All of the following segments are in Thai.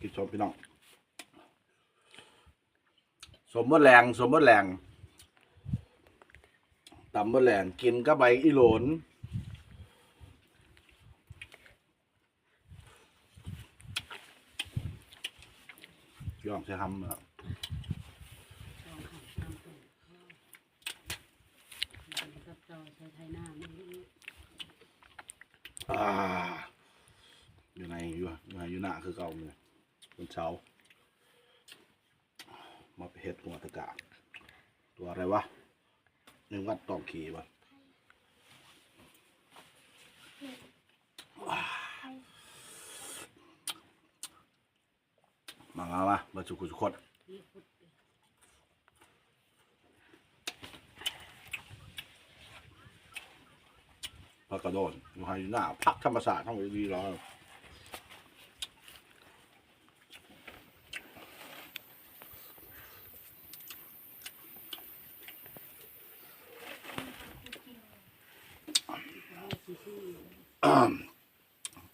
กินชมพี่น้องสมมติแรงสมมติแรงตำมดแรงกินก็ใบอีโหลนย่องจะทำอยู่ในอยู่หน้าคือเก่าเลยคนเช้ามาเห็ดหัวตะกะตัวอะไรวะนึกว่าตอกขี่วะมาจุกุจุกคนพักกระโดนอยู่ให้หน้าพักธรรมศาสตร์ทั้งวิธีแล้ว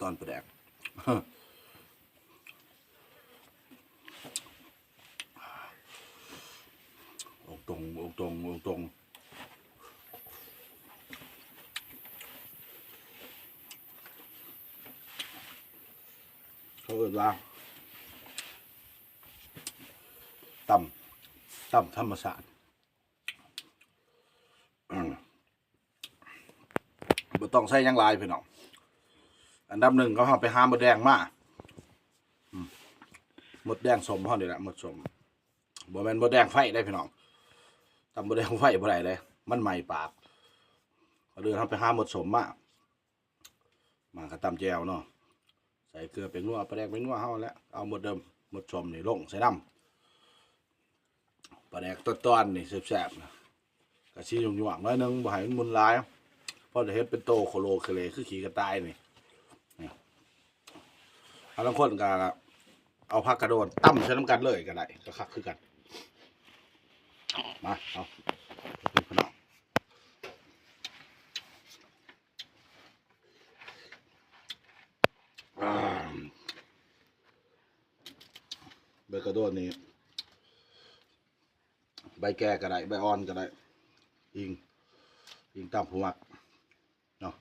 ตอนประแดกองตรงเขาเอิ้นว่าต่ำธรรมศาสตร์บ่ต้องใส่ยังลายพี่น้องอันดับหนึ่งเขาไปหาหมดแดงมาหมดแดงสมเขาเดี๋ยวละหมดสมบ่แม่นหมดแดงไฟได้พี่น้องตำหมดแดงไฟบ่ได้เลยมันใหม่ปากเขาเดินเขาไปหาหมดสมมากระตำแจวเนาะใส่เกลือเป็นนัวปลาแดกเป็นนัวเขาแล้วเอาหมดเดิมหมดสมนี่ลงใส่น้ำปลาแดกต้นนี่แซ่บๆนะกระชี้หยุ่งๆน้อยนึงบ่ให้มันมุนลายเพราะจะเฮ็ดเป็นโตโคโลเคเลคือขี่กระต่ายนี่เอาลังคนก็เอาผักกระโดนตั้มใช้น้ำกันเลยก็ได้ก็คักคือกันมาเอาพี่น้องใบกระโดนนี่ใบแก่ก็ได้ใบอ่อนก็ได้ยิงตามผู้มักเนาะ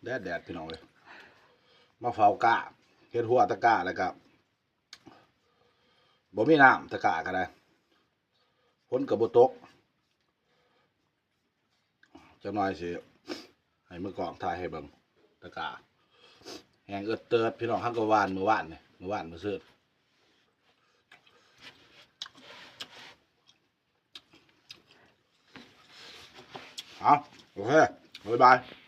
แดดพี่น้องเลยมาเฝ้ากะเฮ็ดหัวตะกะแล้วก็บ่มีน้ำตะกะก็ได้ฝนก็บ่ตกจักหน่อยสิให้มือกองถ่ายให้เบิ่งตะกะแห้งเอิดเติดพี่น้องฮักก็หวานมื้อวานมื้อซื้อเอาโอเคบ๊ายบาย